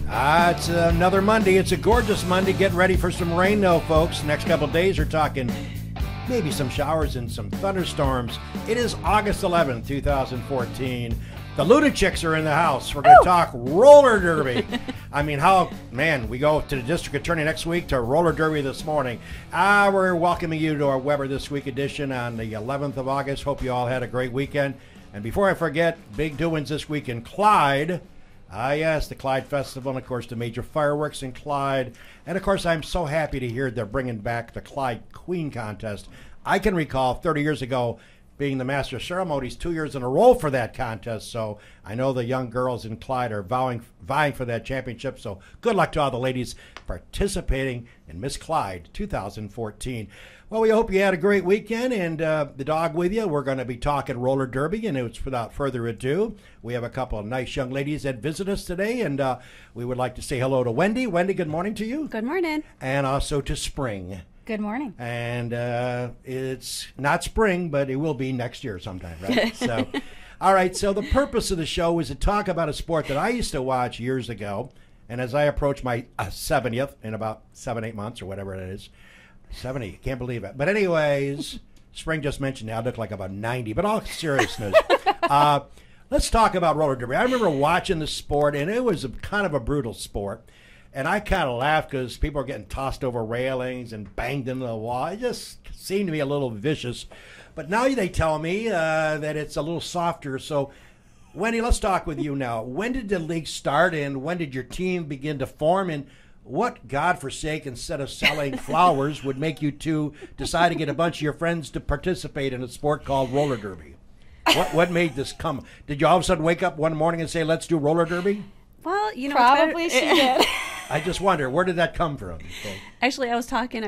It's another Monday. It's a gorgeous Monday. Get ready for some rain, though, folks. Next couple of days, we're talking maybe some showers and some thunderstorms. It is August 11th, 2014. The Lunachicks are in the house. We're going to talk roller derby. I mean, we go to the district attorney next week to roller derby this morning. We're welcoming you to our Weber This Week edition on the 11th of August. Hope you all had a great weekend. And before I forget, big doings this week in Clyde. Yes, the Clyde Festival, and of course the major fireworks in Clyde. And of course I'm so happy to hear they're bringing back the Clyde Queen Contest. I can recall 30 years ago being the master of ceremonies 2 years in a row for that contest. So I know the young girls in Clyde are vying for that championship. So good luck to all the ladies participating in Miss Clyde 2014. Well, we hope you had a great weekend, and the dog with you. We're going to be talking roller derby, and it's without further ado, we have a couple of nice young ladies that visit us today, and we would like to say hello to Wendy. Wendy, good morning to you. Good morning. And also to Spring. Good morning. And it's not spring, but it will be next year sometime, right? So, all right, so the purpose of the show is to talk about a sport that I used to watch years ago, and as I approach my 70th in about 7-8 months or whatever it is, 70, can't believe it. But anyways, Spring just mentioned I look like about 90, but all seriousness, let's talk about roller derby. I remember watching the sport, and it was kind of a brutal sport. And I kind of laughed because people are getting tossed over railings and banged into the wall. It just seemed to be a little vicious. But now they tell me that it's a little softer. So, Wendy, let's talk with you now. When did the league start, and when did your team begin to form? And what godforsaken set of selling flowers would make you two decide to get a bunch of your friends to participate in a sport called roller derby? What made this come? Did you all of a sudden wake up one morning and say, let's do roller derby? Well, you know, Probably she did. I just wonder, where did that come from? Actually, I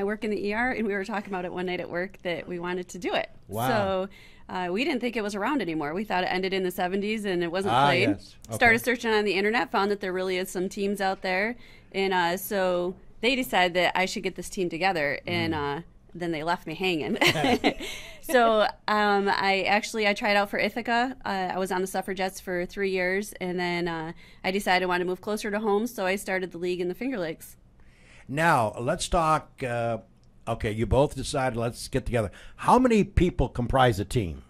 work in the ER, and we were talking about it one night at work that we wanted to do it. Wow. So we didn't think it was around anymore. We thought it ended in the 70s and it wasn't played. Yes. Okay. Started searching on the internet, found that there really is some teams out there. And so they decided that I should get this team together, and then they left me hanging. So I tried out for Ithaca. I was on the suffragettes for 3 years, and then I decided I wanted to move closer to home, so I started the league in the Finger Lakes. Now, let's talk, okay, you both decided let's get together. How many people comprise a team?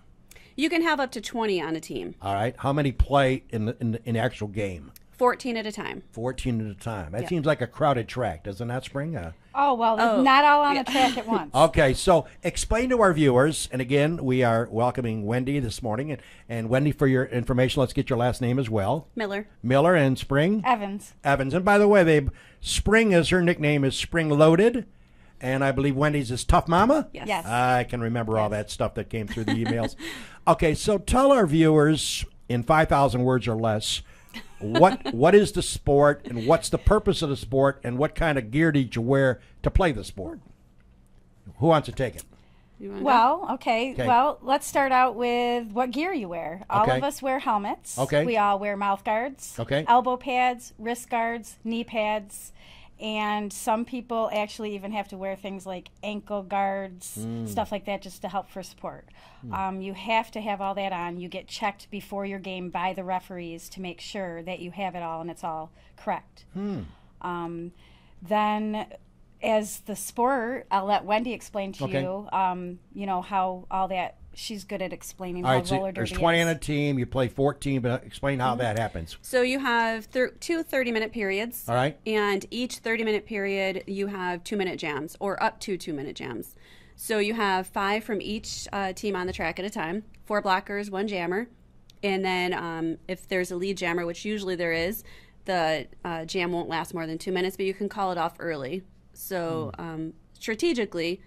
You can have up to 20 on a team. All right. How many play in the actual game? 14 at a time. 14 at a time. That seems like a crowded track, doesn't that, Spring? Not all on a track at once. Okay, so explain to our viewers, and again, we are welcoming Wendy this morning. And Wendy, for your information, let's get your last name as well. Miller. Miller, and Spring? Evans. Evans. And by the way, Spring, is her nickname is Spring Loaded. And I believe Wendy's is Tough Mama? Yes. I can remember all that stuff that came through the emails. Okay, so tell our viewers in 5,000 words or less, what is the sport, and what's the purpose of the sport, and what kind of gear did you wear to play the sport? Who wants to take it? Okay. Well, let's start out with what gear you wear. All of us wear helmets. Okay. We all wear mouth guards. Okay. Elbow pads, wrist guards, knee pads. And some people actually even have to wear things like ankle guards, stuff like that, just to help for support. You have to have all that on. You get checked before your game by the referees to make sure that you have it all and it's all correct. Then, as the sport, I'll let Wendy explain to you, how all that. She's good at explaining how roller derby there's 20 on a team. You play 14, but explain how that happens. So you have two 30-minute periods. All right. And each 30-minute period, you have 2-minute jams, or up to 2-minute jams. So you have 5 from each team on the track at a time, 4 blockers, 1 jammer. And then if there's a lead jammer, which usually there is, the jam won't last more than 2 minutes, but you can call it off early. So strategically,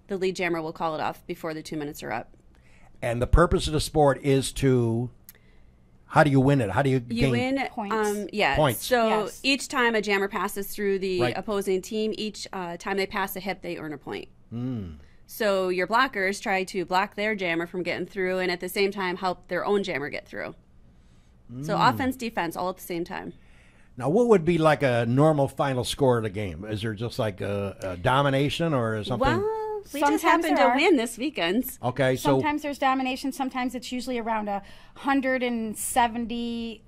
the lead jammer will call it off before the 2 minutes are up. And the purpose of the sport is to, how do you win it? How do you gain win points? Points. So each time a jammer passes through the opposing team, each time they pass a hip, they earn a point. So your blockers try to block their jammer from getting through, and at the same time help their own jammer get through. So offense, defense, all at the same time. Now, what would be like a normal final score of the game? Is there just like a domination or something? Well, we just happened to win this weekend. Okay, so sometimes there's domination. Sometimes it's usually around 170.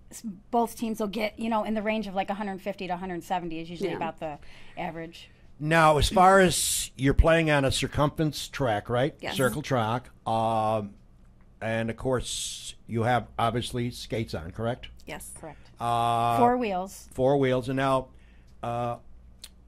Both teams will get, in the range of like 150 to 170 is usually about the average. now, as far as you're playing on a circumference track, right? Yes. Circle track. And, of course, you have, obviously, skates on, correct? Yes. Correct. 4 wheels. 4 wheels. And now,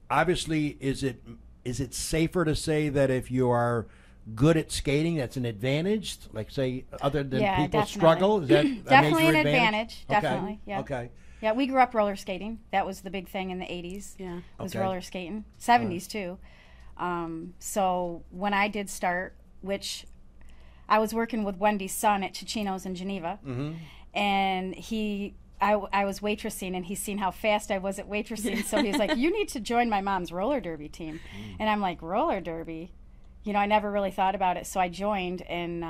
obviously, is it safer to say that if you are good at skating, that's an advantage? Like, say, other than people definitely. struggle? Is that Definitely a major an advantage. Definitely. Okay. Yeah. Okay. Yeah, we grew up roller skating. That was the big thing in the 80s. Yeah. Was Okay. roller skating. 70s too. So when I did start, which I was working with Wendy's son at Cicino's in Geneva, and I was waitressing, and he's seen how fast I was at waitressing, so he was like, "You need to join my mom's roller derby team." And I'm like, "Roller derby?" I never really thought about it, so I joined, and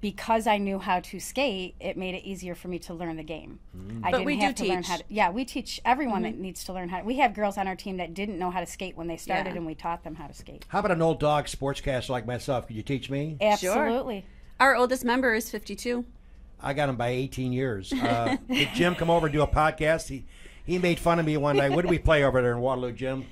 because I knew how to skate, it made it easier for me to learn the game. I But didn't we have do to learn teach. how to. Yeah, we teach everyone that needs to learn how. We have girls on our team that didn't know how to skate when they started, Yeah. and we taught them how to skate. How about an old dog sportscaster like myself? Could you teach me? Absolutely. Our oldest member is 52. I got him by 18 years. Did Jim come over and do a podcast? He made fun of me one night. What did we play over there in Waterloo, Jim?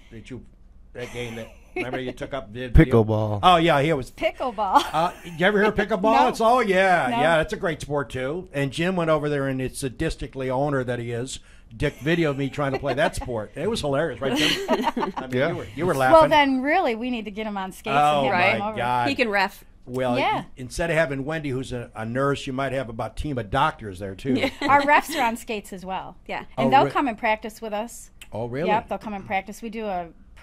That game that remember you took up did Pickleball. Oh yeah, he was. Pickleball. You ever hear of pickleball? No. It's yeah, No. yeah. It's a great sport too. And Jim went over there, and it's sadistically owner that he is. Dick videoed me trying to play that sport. It was hilarious, right, Jim? I mean, Yeah. you were laughing. Well, then really, we need to get him on skates Oh, and have my him over. God. He can ref. Well, Yeah. instead of having Wendy, who's a nurse, you might have about team of doctors there too. Our refs are on skates as well. Yeah. Oh, And they'll re- come and practice with us. Oh, really? Yep, they'll come and practice. We do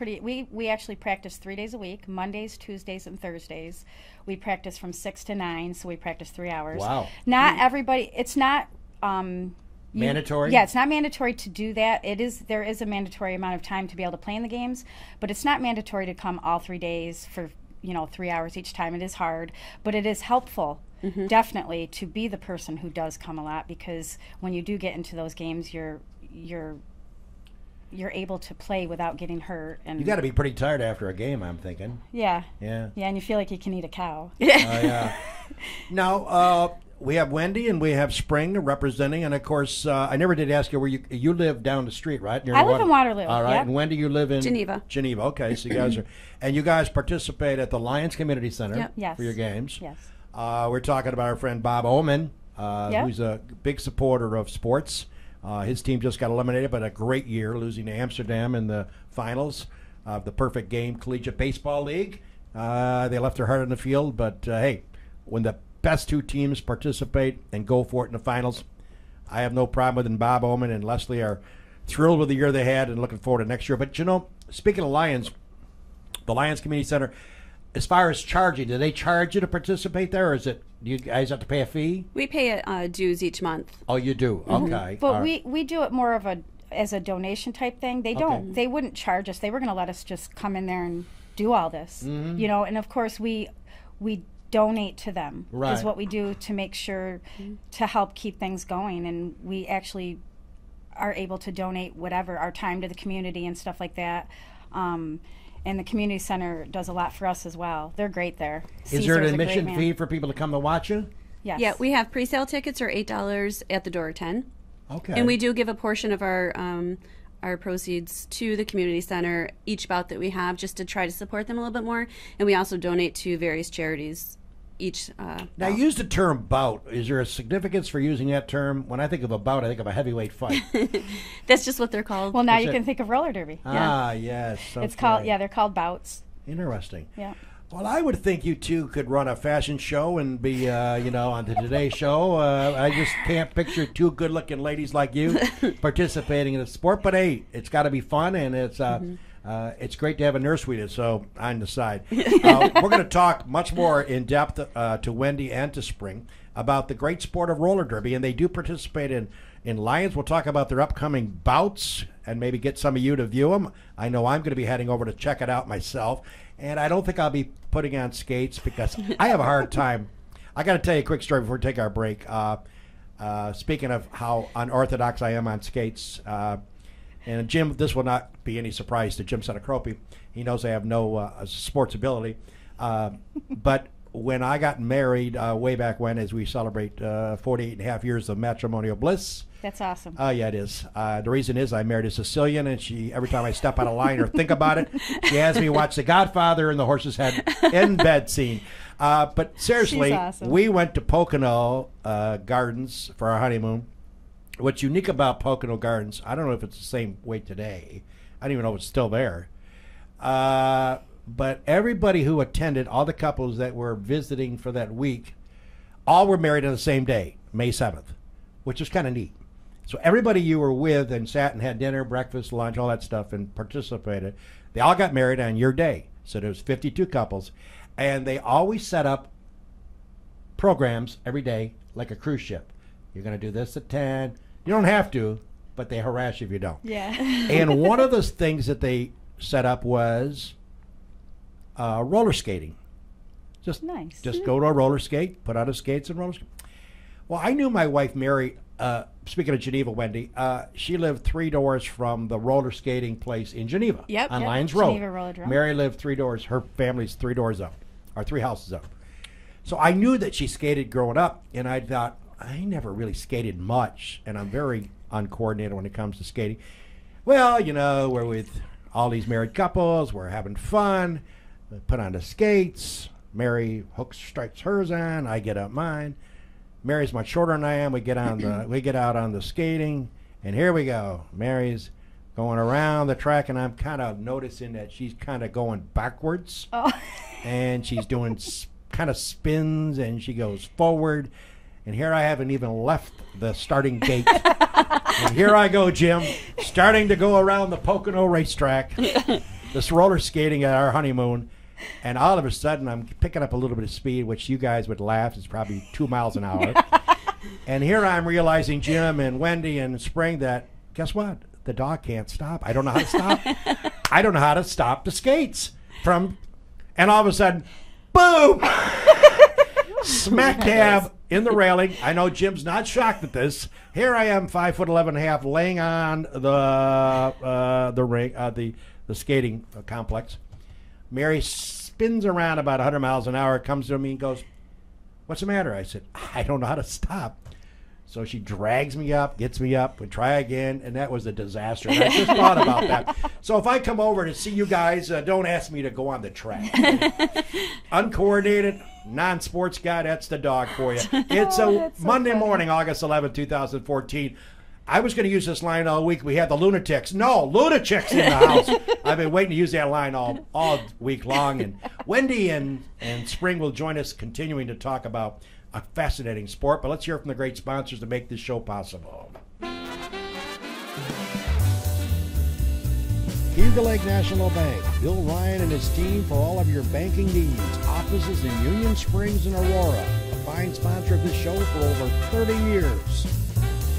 we actually practice 3 days a week, Mondays, Tuesdays, and Thursdays. We practice from 6 to 9, so we practice 3 hours. Wow. Not everybody, it's not Mandatory? Yeah, it's not mandatory to do that. There is a mandatory amount of time to be able to play in the games, but it's not mandatory to come all 3 days for 3 hours each time. It is hard, but it is helpful, definitely, to be the person who does come a lot, because when you do get into those games, you're able to play without getting hurt. And You got to be pretty tired after a game, I'm thinking. yeah, Yeah. and you feel like you can eat a cow. Yeah. Now, we have Wendy and we have Spring representing, and of course, I never did ask you where you live down the street, right? Near I live in Waterloo. All right, Yep. and Wendy, you live in Geneva. Geneva. Okay, so you guys and you guys participate at the Lyons Community Center Yep. Yes. for your games. Yes. We're talking about our friend Bob Oman, Yep. who's a big supporter of sports. His team just got eliminated, but a great year, losing to Amsterdam in the finals of the Perfect Game Collegiate Baseball League. They left their heart on the field, but hey, when the best two teams participate and go for it in the finals, I have no problem with it. And Bob Oman and Leslie are thrilled with the year they had and looking forward to next year. But, speaking of Lions, the Lyons Community Center, as far as charging, do they charge you to participate there, or do you guys have to pay a fee? We pay dues each month. Oh, you do? Okay. But All right. we do it more of as a donation type thing. They wouldn't charge us. They were going to let us just come in there and do all this, and of course we donate to them Right. is what we do to make sure to help keep things going, and we actually are able to donate whatever, our time to the community and stuff like that. And the community center does a lot for us as well. They're great there. Is there an Caesar's a great admission man. fee for people to come to watch you? Yes. Yeah, we have pre-sale tickets are $8 at the door, 10. Okay. And we do give a portion of our proceeds to the community center each bout that we have, just to try to support them a little bit more. And we also donate to various charities each Now, bout. use the term bout. Is there a significance for using that term? When I think of a bout, I think of a heavyweight fight. That's just what they're called. Well, now That's you it. can think of roller derby. Ah, yes. It's okay. called, they're called bouts. Interesting. Yeah. Well, I would think you two could run a fashion show and be, on the Today Show. I just can't picture two good-looking ladies like you participating in the sport. But hey, it's got to be fun, and it's great to have a nurse with you. So on the side, we're going to talk much more in depth to Wendy and to Spring about the great sport of roller derby, and they do participate in Lions. We'll talk about their upcoming bouts and maybe get some of you to view them. I know I'm going to be heading over to check it out myself. And I don't think I'll be putting on skates because I have a hard time. I got to tell you a quick story before we take our break. Speaking of how unorthodox I am on skates, And Jim, this will not be any surprise to Jim Senacropi. He knows I have no sports ability. But when I got married way back when, as we celebrate 48 and a half years of matrimonial bliss. That's awesome. Oh, yeah, it is. The reason is I married a Sicilian, and she, every time I step out of line or think about it, she has me watch The Godfather and the horse's head in bed scene. But seriously, awesome. We went to Pocono Gardens for our honeymoon. What's unique about Pocono Gardens, I don't know if it's the same way today. I don't even know if it's still there. But everybody who attended, all the couples that were visiting for that week, all were married on the same day, May 7th, which is kind of neat. So everybody you were with and sat and had dinner, breakfast, lunch, all that stuff, and participated, they all got married on your day. So there was 52 couples. And they always set up programs every day like a cruise ship. You're going to do this at 10. You don't have to, but they harass you if you don't. Yeah. And one of the things that they set up was roller skating. Just go to a roller skate, put on the skates and roller skate. Well, I knew my wife Mary, speaking of Geneva, Wendy, she lived 3 doors from the roller skating place in Geneva. Yep. On Lyons Road. Geneva Roller. Mary lived 3 doors, her family's 3 doors up, or 3 houses up. So I knew that she skated growing up, and I thought, I never really skated much, and I'm very uncoordinated when it comes to skating. Well, you know, we're with all these married couples, we're having fun, we put on the skates, Mary strikes hers on, I get up mine. Mary's much shorter than I am. We get out on the skating, and here we go. Mary's going around the track, and I'm kind of noticing that she's kind of going backwards, and she's doing kind of spins, and she goes forward. And here I haven't even left the starting gate. And here I go, Jim, starting to go around the Pocono racetrack, this roller skating at our honeymoon. And all of a sudden, I'm picking up a little bit of speed, which you guys would laugh is probably 2 miles an hour. And here I'm realizing, Jim and Wendy and Spring, that, guess what? The dog can't stop. I don't know how to stop. I don't know how to stop the skates. And all of a sudden, boom! Smack dab in the railing. I know Jim's not shocked at this. Here I am, 5'11.5", laying on the ring, the skating complex. Mary spins around about 100 miles an hour, comes to me and goes, "What's the matter?" I said, "I don't know how to stop." So she drags me up, gets me up, we try again, and that was a disaster. And I just thought about that. So if I come over to see you guys, don't ask me to go on the track. Uncoordinated, non-sports guy, that's the dog for you. It's a Monday morning, August 11, 2014. I was going to use this line all week. We had the Lunachicks. No, Lunachicks in the house. I've been waiting to use that line all week long. And Wendy and Spring will join us continuing to talk about a fascinating sport. But let's hear from the great sponsors that make this show possible. Eagle Lake National Bank. Bill Ryan and his team for all of your banking needs. Offices in Union Springs and Aurora. A fine sponsor of this show for over 30 years.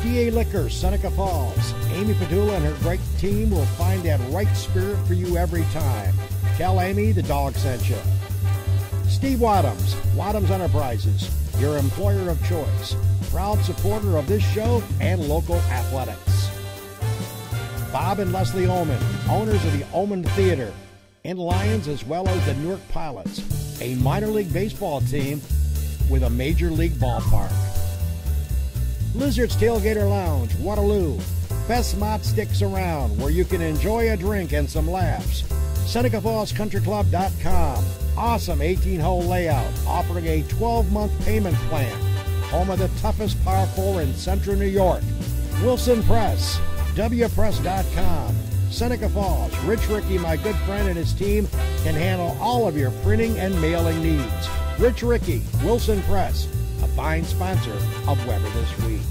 DA Liquor, Seneca Falls. Amy Padula and her great team will find that right spirit for you every time. Tell Amy the dog sent you. Steve Wadhams, Wadhams Enterprises, your employer of choice. Proud supporter of this show and local athletics. Bob and Leslie Oman, owners of the Oman Theater in Lyons, as well as the Newark Pilots, a minor league baseball team with a major league ballpark. Lizard's Tailgater Lounge, Waterloo. Best mott sticks around, where you can enjoy a drink and some laughs. SenecaFallsCountryClub.com. Awesome 18-hole layout, offering a 12-month payment plan. Home of the toughest par 4 in central New York. Wilson Press, WPress.com. Seneca Falls. Rich Ricky, my good friend, and his team can handle all of your printing and mailing needs. Rich Ricky, Wilson Press, a fine sponsor of Weber This Week.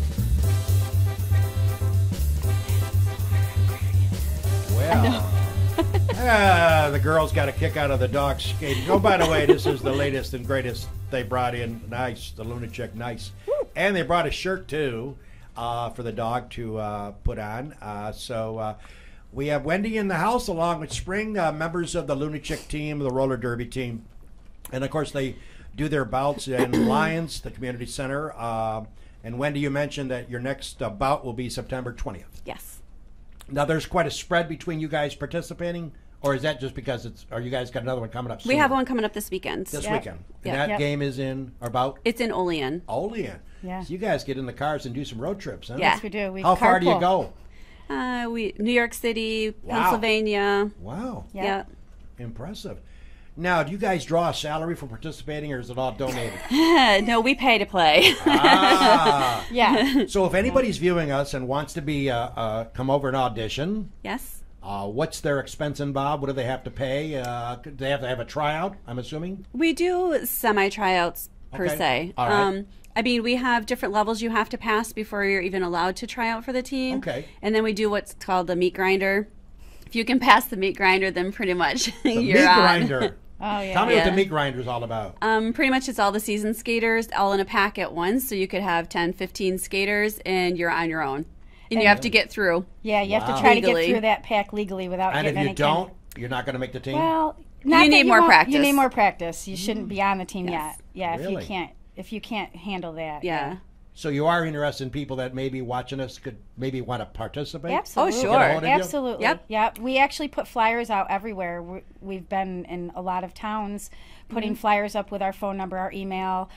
Well, the girls got a kick out of the dog skating. Oh, by the way, this is the latest and greatest they brought in. Nice, the Lunachick, nice. And they brought a shirt, too, for the dog to put on. So we have Wendy in the house along with Spring, members of the Lunachick team, the roller derby team. And, of course, they do their bouts in Lyons, the community center. And Wendy, you mentioned that your next bout will be September 20th. Yes. Now, there's quite a spread between you guys participating, or is that just because or you guys got another one coming up soon? We have one coming up this weekend. This Yep. weekend. And Yep. that game is in, or about? It's in Olean. Olean. Yeah. So you guys get in the cars and do some road trips, huh? Yeah. Yes, we do. We How far do you carpool. go? New York City, Wow. Pennsylvania. Wow. Yeah. Yeah. Impressive. Now, do you guys draw a salary for participating, or is it all donated? No, we pay to play. Ah. Yeah. So if anybody's viewing us and wants to be come over and audition, Yes. what's their expense involved? What do they have to pay? Do they have to have a tryout, I'm assuming? We do semi-tryouts per Okay. se. All right. I mean, we have different levels you have to pass before you're even allowed to try out for the team. Okay. And then we do what's called the meat grinder. If you can pass the meat grinder, then pretty much The you're meat on. grinder. Oh, yeah. Tell me what the Yeah. meat grinder is all about. Pretty much it's all the seasoned skaters all in a pack at once. So you could have 10, 15 skaters and you're on your own. And you have to get through. Yeah, you have Wow. to try to Legally. get through that pack legally without And if getting you any don't, you're not going to make the team? Well, not You that need more won't- practice. You need more practice. You shouldn't be on the team Yes. yet. Yeah, Really? if you can't handle that. Yeah. So you are interested in people that maybe watching us could maybe want to participate? Absolutely. sure. Get a hold of you? Absolutely. Yep. Yeah. We actually put flyers out everywhere. We've been in a lot of towns putting flyers up with our phone number, our email,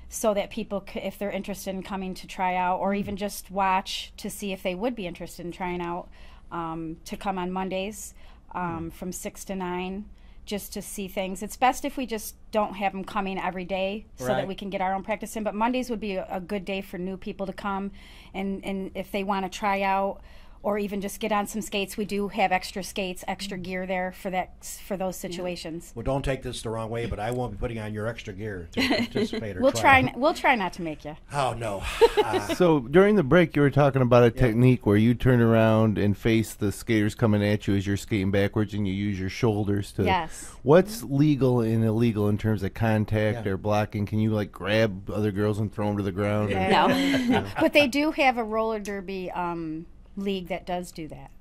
so that people, if they're interested in coming to try out or even just watch to see if they would be interested in trying out, to come on Mondays from 6 to 9. Just to see things. It's best if we just don't have them coming every day so Right. that we can get our own practice in. But Mondays would be a good day for new people to come. And if they want to try out or even just get on some skates, we do have extra skates, extra gear there for those situations. Well, don't take this the wrong way, but I won't be putting on your extra gear to participate or We'll try. try not to make you. Oh, no. So during the break, you were talking about a technique where you turn around and face the skaters coming at you as you're skating backwards, and you use your shoulders to. Yes. What's legal and illegal in terms of contact Yeah. or blocking? Can you like grab other girls and throw them to the ground? No. But they do have a roller derby league that does do that.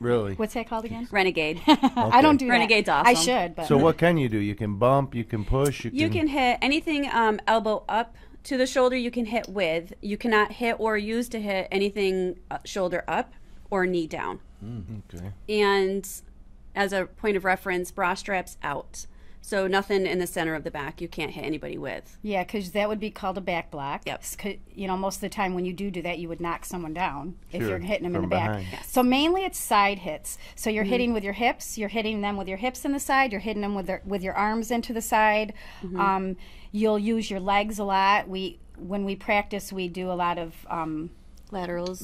Really? What's that called again? Renegade. I don't do that. Renegade's I awesome. should, but So what can you do? You can bump. You can push. You can hit anything elbow up to the shoulder you can hit with. You cannot hit or use to hit anything shoulder up or knee down. Okay. And as a point of reference, bra straps out. So nothing in the center of the back you can't hit anybody with. Yeah, because that would be called a back block. Yep. You know, most of the time when you do that, you would knock someone down if Sure, you're hitting them in the from back. behind. Yes. So mainly it's side hits. So you're hitting with your hips. You're hitting them with your hips in the side. You're hitting them with your arms into the side. You'll use your legs a lot. When we practice, we do a lot of Laterals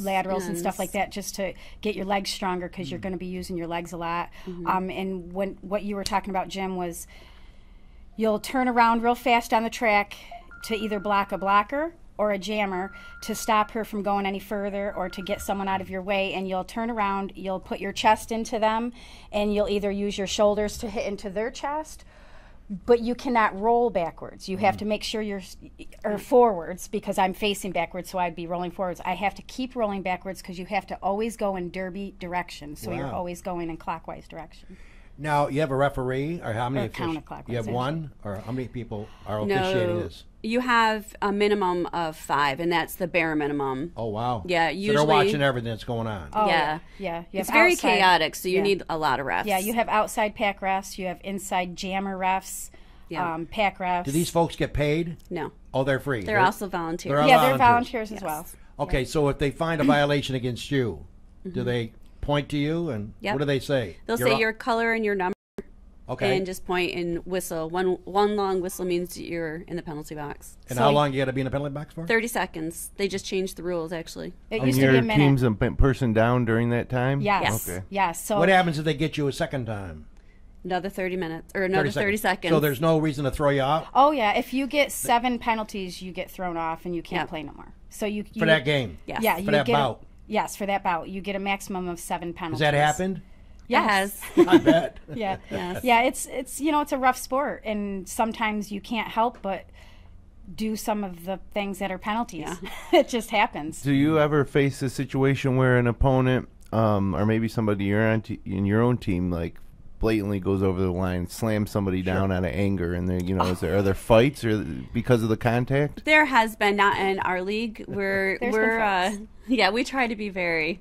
and stuff like that, just to get your legs stronger, because you're going to be using your legs a lot. And what you were talking about, Jim, was you'll turn around real fast on the track to either block a blocker or a jammer to stop her from going any further or to get someone out of your way. And you'll turn around, you'll put your chest into them, and you'll either use your shoulders to hit into their chest, but you cannot roll backwards. You have to make sure or forwards, because I'm facing backwards, so I'd be rolling forwards. I have to keep rolling backwards because you have to always go in derby direction, so you're Wow. always going in clockwise direction. Now, you have a referee, or how many Or counterclockwise, You have yeah. one, or how many people are officiating No, this? you have a minimum of 5, and that's the bare minimum. Oh, wow. Yeah, So usually- they're watching everything that's going on. Oh, Yeah. yeah. You It's have very outside- chaotic, so you yeah. need a lot of refs. Yeah, you have outside pack refs, you have inside jammer refs, Yeah. pack refs. Do these folks get paid? No, Oh, they're free. they're also volunteers. They're all Yeah, they're volunteers. volunteers as well. Okay, so if they find a violation against you, do they point to you, and Yep. what do they say? They'll You're say all- your color and your number, Okay. and just point and whistle. One long whistle means you're in the penalty box. And So- how long you got to be in the penalty box for? 30 seconds. They just changed the rules, actually. It And used to be your a minute. team's a person down during that time? Yes. Okay. Yes. So What happens if they get you a second time? Another 30 minutes, or another 30 seconds. So there's no reason to throw you out Oh yeah, if you get 7 penalties, you get thrown off and you can't Yep. play no more. So you for that game. Yes. Yeah, For you that get bout. yes, for that bout, you get a maximum of 7 Has penalties. that happened? Yes. I bet. Yeah. Yes. Yeah, it's it's a rough sport, and sometimes you can't help but do some of the things that are penalties. It just happens. Do you ever face a situation where an opponent, or maybe somebody you're on in your own team, like blatantly goes over the line, slams somebody down out of anger, and are there fights or because of the contact? There has been, not in our league. We're we try to be very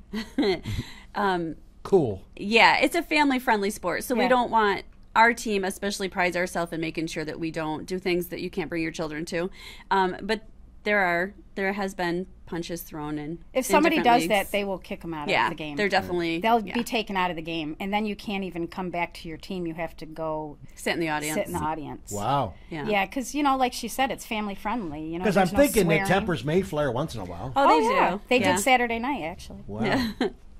cool. Yeah, it's a family-friendly sport, so we don't want. Our team especially prides ourselves in making sure that we don't do things that you can't bring your children to. But there has been punches thrown in. If somebody does leagues. that, they will kick them out of the game. They're definitely they'll be taken out of the game, and then you can't even come back to your team. You have to go sit in the audience. Wow. Yeah, because like she said, it's family friendly. Because I'm thinking that tempers may flare once in a while. Oh, they do. They did Saturday night actually. Wow. Yeah.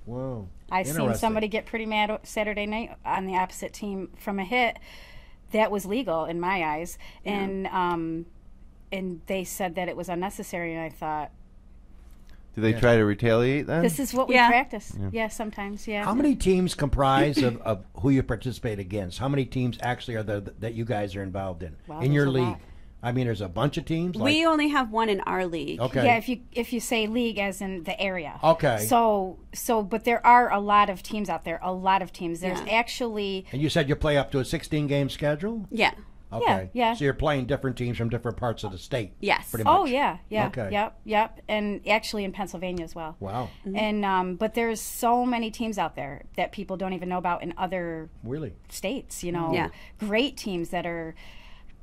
Whoa. I've seen somebody get pretty mad Saturday night on the opposite team from a hit that was legal in my eyes, and they said that it was unnecessary, and I thought, do they try to retaliate then? this is what we practice. Yeah, sometimes. Yeah. How many teams comprise of who you participate against? How many teams actually are there that you guys are involved in your league? Lot. I mean, there's a bunch of teams. We only have one in our league. Okay. Yeah, if you say league as in the area. Okay. So but there are a lot of teams out there. A lot of teams. There's actually. And you said you play up to a 16-game schedule? Yeah. Okay. Yeah. So you're playing different teams from different parts of the state. Yes. Pretty much. Oh yeah. Okay. Yep. And actually in Pennsylvania as well. Wow. Mm-hmm. And but there's so many teams out there that people don't even know about in other states. Great teams that are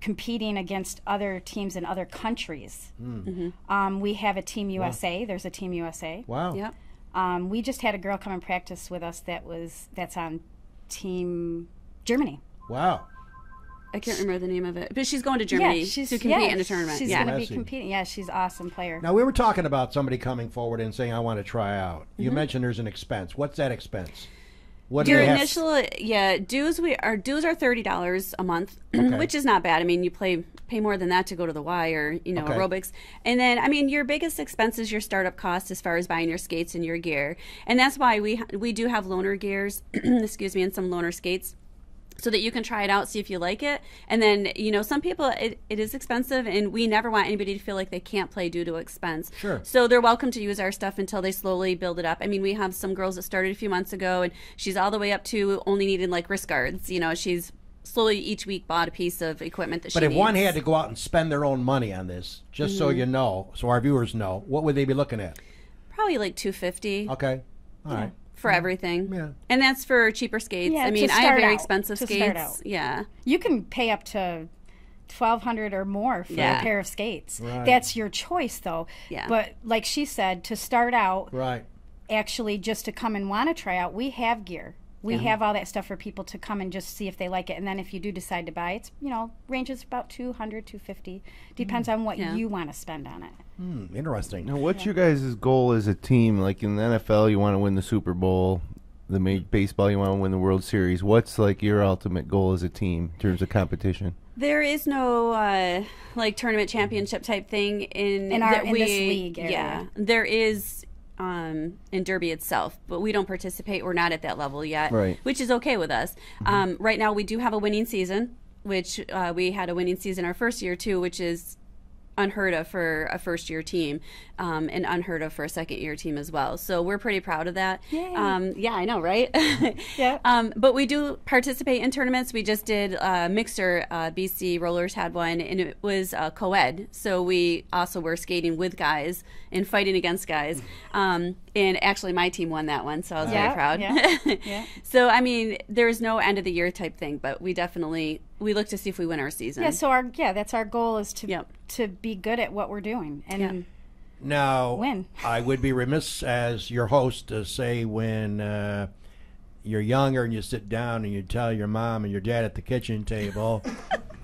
competing against other teams in other countries. We have a Team USA. Wow. There's a Team USA. Wow. Yep. We just had a girl come and practice with us that's on Team Germany. Wow. I can't remember the name of it, but she's going to Germany to compete in a tournament. She's going to be competing. Yeah, she's an awesome player. Now, we were talking about somebody coming forward and saying, I want to try out. You mentioned there's an expense. What's that expense? What Your initial dues are $30 a month, which is not bad. I mean, you pay more than that to go to the Y or aerobics, and then I mean your biggest expense is your startup cost as far as buying your skates and your gear, and that's why we do have loaner gears, excuse me, and some loaner skates, so that you can try it out, see if you like it. And then, some people, it is expensive, and we never want anybody to feel like they can't play due to expense. Sure. So they're welcome to use our stuff until they slowly build it up. I mean, we have some girls that started a few months ago, and she's all the way up to only needing, wrist guards. She's slowly each week bought a piece of equipment that she needs. But if one had to go out and spend their own money on this, just so you know, so our viewers know, what would they be looking at? Probably $250. Okay. All right. For everything. Yeah. And that's for cheaper skates. Yeah, I mean, I have very expensive skates. Yeah. You can pay up to $1,200 or more for a pair of skates. Right. That's your choice, though. Yeah. But like she said, to start out, right. Actually, just to come and want to try out, we have gear. We have all that stuff for people to come and just see if they like it. And then if you do decide to buy, it's, ranges about $200, $250. Depends on what you want to spend on it. Interesting. Now, what's your guys' goal as a team? Like in the NFL, you want to win the Super Bowl. The baseball, you want to win the World Series. What's your ultimate goal as a team in terms of competition? There is no tournament championship type thing in this league area. Yeah, there is in Derby itself, but we don't participate. We're not at that level yet, right. Which is okay with us. Right now, we do have a winning season, which we had a winning season our first year too, which is unheard of for a first-year team, and unheard of for a second-year team as well. So we're pretty proud of that. Yay. Yeah, I know, right? Yeah. But we do participate in tournaments. We just did Mixer. BC Rollers had one, and it was co-ed. So we also were skating with guys and fighting against guys. And actually, my team won that one, so I was very proud. Yeah. So, I mean, there's no end-of-the-year type thing, but we definitely look to see if we win our season. Yeah, so that's our goal is to be good at what we're doing and now win. I would be remiss as your host to say when you're younger and you sit down and you tell your mom and your dad at the kitchen table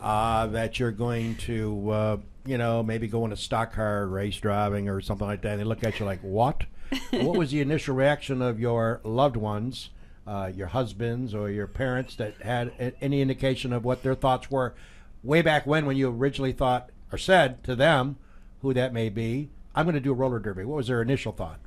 that you're going to maybe go in a stock car race driving or something like that, and they look at you like, what? What was the initial reaction of your loved ones, your husbands or your parents, that had any indication of what their thoughts were way back when you originally thought or said to them, who that may be, I'm going to do a roller derby? What was their initial thought?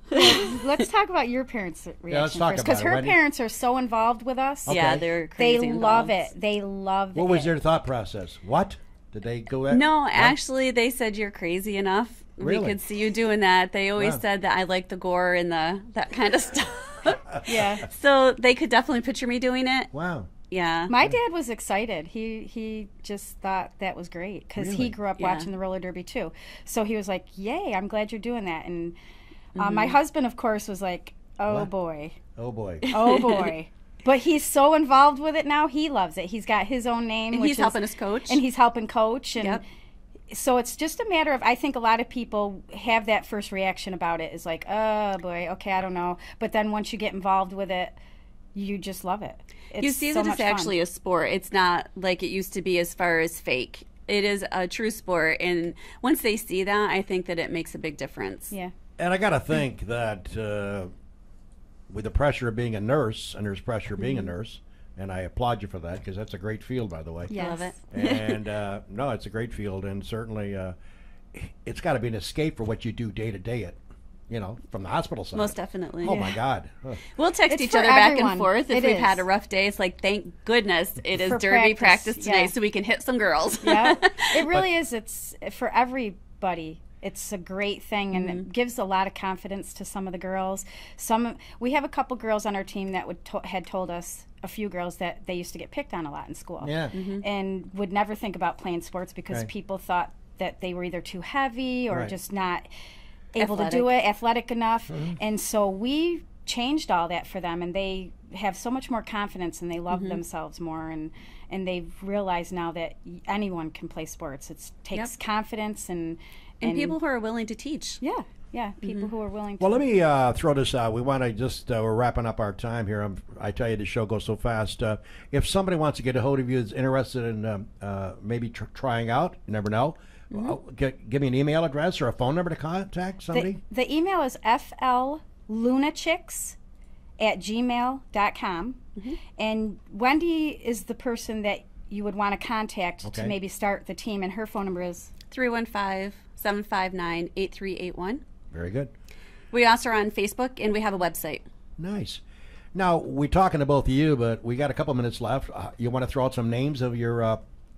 Let's talk about your parents' reaction first, because her parents are so involved with us. Okay. Yeah, they're crazy. They love it. They love it. What was their thought process? What? Did they go at? No, actually, they said you're crazy enough. Really? We could see you doing that. They always said that I like the gore and that kind of stuff. Yeah. So they could definitely picture me doing it. Wow. Yeah. My dad was excited. He just thought that was great because Really? he grew up Yeah. watching the roller derby too. So he was like, "Yay! I'm glad you're doing that." And my husband, of course, was like, "Oh What? boy, Oh boy. oh boy." But he's so involved with it now. He loves it. He's got his own name, And which he's is- helping us coach. and he's helping coach. And Yep. so it's just a matter of, I think a lot of people have that first reaction about it is like, "Oh boy, okay, I don't know." But then once you get involved with it, you just love it. It's You see so that much it's fun. actually a sport. It's not like it used to be as far as fake. It is a true sport. And once they see that, I think that it makes a big difference. Yeah. And I got to think that with the pressure of being a nurse, and there's pressure of being a nurse, and I applaud you for that because that's a great field, by the way. Yes. I love it. And no, it's a great field, and certainly it's got to be an escape for what you do day to day from the hospital side. Most definitely. Oh my God. Ugh. We'll text It's each for other back everyone. and forth if It we've is. had a rough day. It's like, thank goodness it is For derby practice practice, today yeah. so we can hit some girls. Yeah, it really is. It's for everybody. It's a great thing, and it gives a lot of confidence to some of the girls. We have a couple girls on our team that had told us, a few girls, that they used to get picked on a lot in school, Yeah. and would never think about playing sports because Right. people thought that they were either too heavy or Right. just not able to do it, athletic enough. And so we changed all that for them, and they have so much more confidence, and they love themselves more, and they've realized now that anyone can play sports. It takes confidence and people who are willing to teach. yeah, people who are willing to. Well, let me throw this out. We want to just, we're wrapping up our time here. I tell you, the show goes so fast. If somebody wants to get a hold of you, is interested in maybe trying out, you never know, give me an email address or a phone number to contact somebody. The email is flunachicks@gmail.com. And Wendy is the person that you would want to contact Okay. to maybe start the team, and her phone number is 315-759-8381. Very good. We also are on Facebook, and we have a website. Nice. Now, we're talking to both of you, but we got a couple minutes left. You want to throw out some names of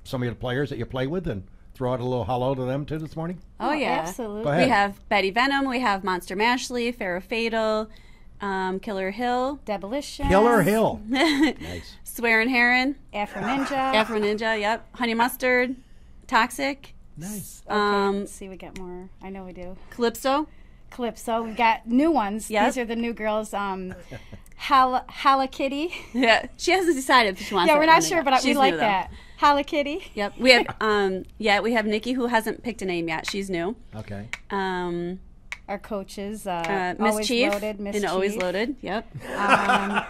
some of your players that you play with and throw out a little hello to them, too, this morning? Oh, yeah. absolutely. Go ahead. We have Betty Venom. We have Monster Mashley, Farrah Fatal, Killer Hill, Demolition. Killer Hill. Nice. Swearin' Heron, Afro Ninja. Afro Ninja, yep, Honey Mustard, Toxic, Nice. Okay, let's see, we got more. I know we do. Calypso. Calypso. We've got new ones. Yep. These are the new girls. Hala Kitty. Yeah, she hasn't decided if she wants. Yeah, that we're one not or sure, not. but we She's like new, though. that. Hala Kitty. Yep, we have we have Nikki, who hasn't picked a name yet. She's new. Okay. Our coaches, Miss Always Chief Loaded, Miss and Always Chief. Loaded. Yep.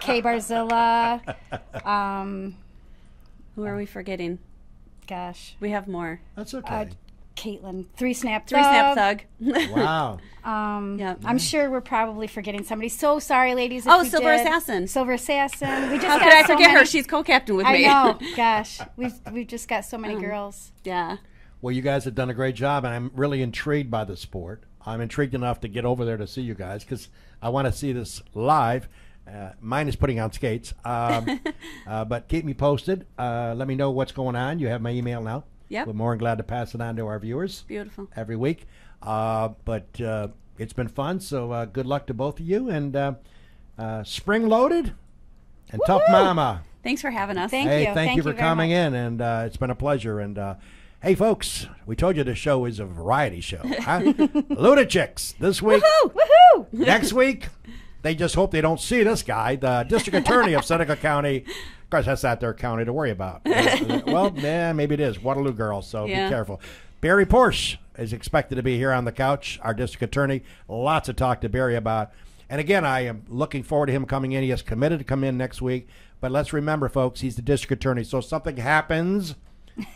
Kay Barzilla. Who are we forgetting? Gosh. We have more. That's okay. Caitlin. Three Snap Three Snap Thug. Wow. Yep. I'm sure we're probably forgetting somebody. So sorry, ladies. If Oh, we Silver did. Assassin. Silver Assassin. We just How got could I so forget her? many- She's co-captain with I me. know. Gosh. We've just got so many girls. Yeah. Well, you guys have done a great job, and I'm really intrigued by the sport. I'm intrigued enough to get over there to see you guys because I want to see this live. Mine is putting on skates. But keep me posted. Let me know what's going on. You have my email now. Yep. We're more than glad to pass it on to our viewers Beautiful. every week. But it's been fun, so good luck to both of you. And spring loaded and tough mama. Thanks for having us. Thank Hey, you. thank you for very coming much. in, and it's been a pleasure. And hey, folks, we told you the show is a variety show. Huh? Lunachicks this week. Woohoo! Next week, they just hope they don't see this guy, the district attorney of Seneca County. Of course, that's not their county to worry about. Well, yeah, maybe it is. Waterloo girl, so Yeah. be careful. Barry Porsche is expected to be here on the couch, our district attorney. Lots to talk to Barry about. And again, I am looking forward to him coming in. He has committed to come in next week. But let's remember, folks, he's the district attorney. So if something happens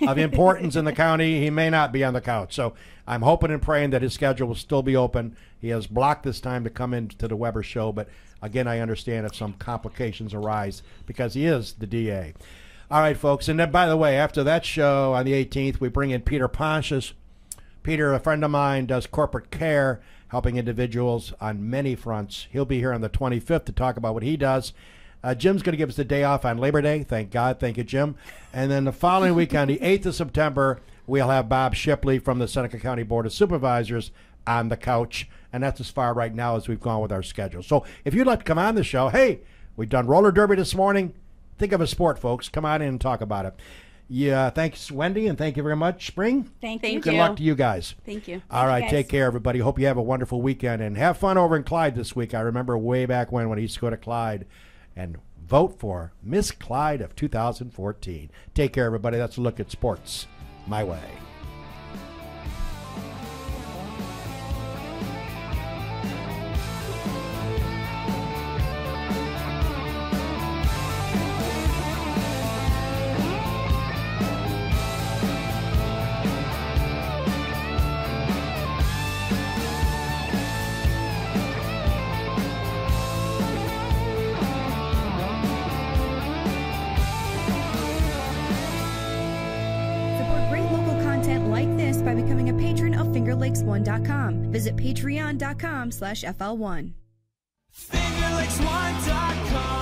of importance in the county, he may not be on the couch. So I'm hoping and praying that his schedule will still be open. He has blocked this time to come into the Weber show. But again, I understand if some complications arise because he is the DA. All right, folks. And then, by the way, after that show on the 18th, we bring in Peter Pontius. Peter, a friend of mine, does corporate care, helping individuals on many fronts. He'll be here on the 25th to talk about what he does. Jim's going to give us the day off on Labor Day. Thank God. Thank you, Jim. And then the following week on the 8th of September, we'll have Bob Shipley from the Seneca County Board of Supervisors on the couch, and that's as far right now as we've gone with our schedule. So if you'd like to come on the show, hey, we've done roller derby this morning. Think of a sport, folks. Come on in and talk about it. Yeah, thanks, Wendy, and thank you very much, Spring. Thank you. you. Good luck to you guys. Thank you. All right, guys. take care, everybody. Hope you have a wonderful weekend, and have fun over in Clyde this week. I remember way back when he used to go to Clyde and vote for Miss Clyde of 2014. Take care, everybody. That's a look at sports my way. By becoming a patron of FingerLakes1.com. Visit patreon.com/FL1. FingerLakes1.com